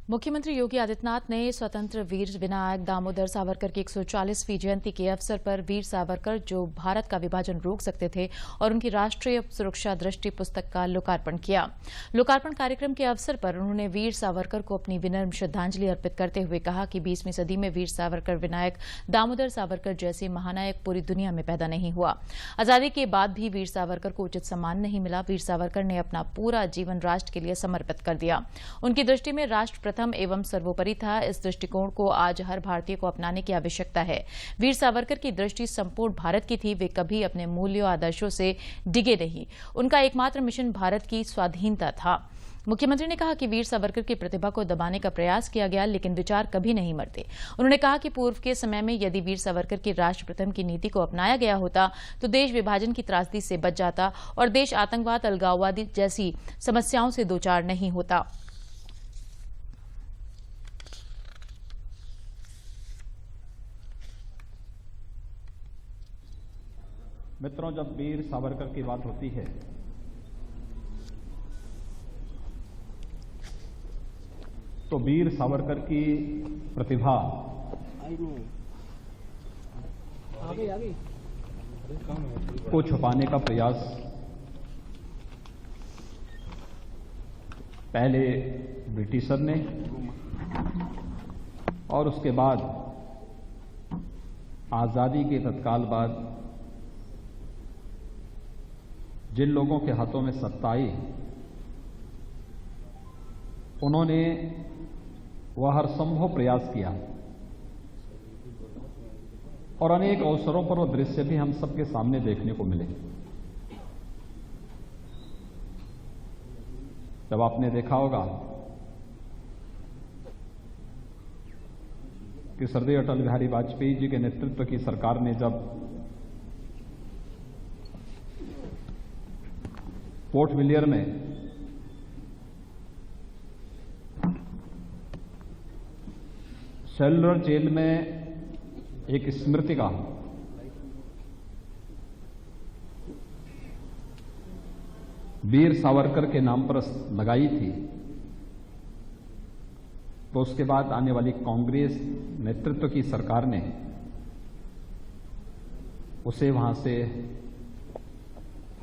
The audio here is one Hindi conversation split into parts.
मुख्यमंत्री योगी आदित्यनाथ ने स्वतंत्र वीर विनायक दामोदर सावरकर की 140वीं जयंती के अवसर पर वीर सावरकर जो भारत का विभाजन रोक सकते थे और उनकी राष्ट्रीय सुरक्षा दृष्टि पुस्तक का लोकार्पण किया। लोकार्पण कार्यक्रम के अवसर पर उन्होंने वीर सावरकर को अपनी विनम्र श्रद्धांजलि अर्पित करते हुए कहा कि 20वीं सदी में वीर सावरकर विनायक दामोदर सावरकर जैसे महानायक पूरी दुनिया में पैदा नहीं हुआ। आजादी के बाद भी वीर सावरकर को उचित सम्मान नहीं मिला। वीर सावरकर ने अपना पूरा जीवन राष्ट्र के लिए समर्पित कर दिया। उनकी दृष्टि में राष्ट्र प्रथम एवं सर्वोपरि था। इस दृष्टिकोण को आज हर भारतीय को अपनाने की आवश्यकता है। वीर सावरकर की दृष्टि संपूर्ण भारत की थी। वे कभी अपने मूल्यों आदर्शों से डिगे नहीं। उनका एकमात्र मिशन भारत की स्वाधीनता था। मुख्यमंत्री ने कहा कि वीर सावरकर की प्रतिभा को दबाने का प्रयास किया गया, लेकिन विचार कभी नहीं मरते। उन्होंने कहा कि पूर्व के समय में यदि वीर सावरकर की राष्ट्र प्रथम की नीति को अपनाया गया होता तो देश विभाजन की त्रासदी से बच जाता और देश आतंकवाद, अलगाववादी जैसी समस्याओं से दो चार नहीं होता। मित्रों, जब वीर सावरकर की बात होती है तो वीर सावरकर की प्रतिभा को छुपाने का प्रयास पहले ब्रिटिशर ने और उसके बाद आजादी के तत्काल बाद जिन लोगों के हाथों में सत्ता आई उन्होंने वह हर संभव प्रयास किया और अनेक अवसरों पर वह दृश्य भी हम सबके सामने देखने को मिले। जब आपने देखा होगा कि स्वर्गीय अटल बिहारी वाजपेयी जी के नेतृत्व की सरकार ने जब पोर्ट विलियर में सेलुलर जेल में एक स्मृतिका वीर सावरकर के नाम पर लगाई थी, तो उसके बाद आने वाली कांग्रेस नेतृत्व की सरकार ने उसे वहां से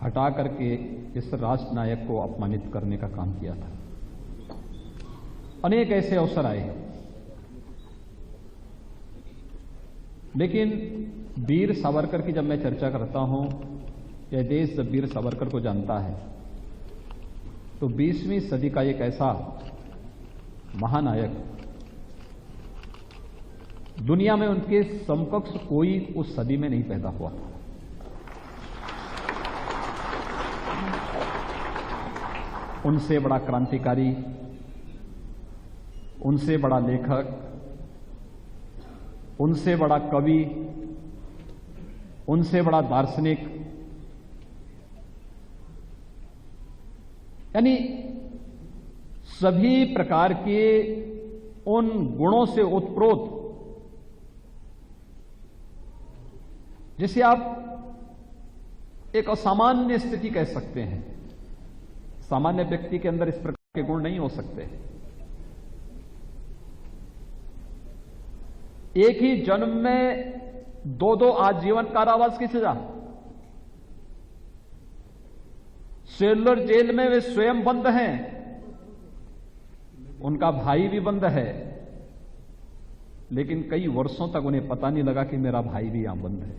हटा करके इस राष्ट्र नायक को अपमानित करने का काम किया था। अनेक ऐसे अवसर आए, लेकिन वीर सावरकर की जब मैं चर्चा करता हूं, यह देश जब वीर सावरकर को जानता है तो 20वीं सदी का एक ऐसा महानायक, दुनिया में उनके समकक्ष कोई उस सदी में नहीं पैदा हुआ। उनसे बड़ा क्रांतिकारी, उनसे बड़ा लेखक, उनसे बड़ा कवि, उनसे बड़ा दार्शनिक, यानी सभी प्रकार के उन गुणों से ओतप्रोत जिसे आप एक असामान्य स्थिति कह सकते हैं। सामान्य व्यक्ति के अंदर इस प्रकार के गुण नहीं हो सकते। एक ही जन्म में दो आजीवन कारावास की सजा, सेलुलर जेल में वे स्वयं बंद हैं, उनका भाई भी बंद है, लेकिन कई वर्षों तक उन्हें पता नहीं लगा कि मेरा भाई भी यहां बंद है।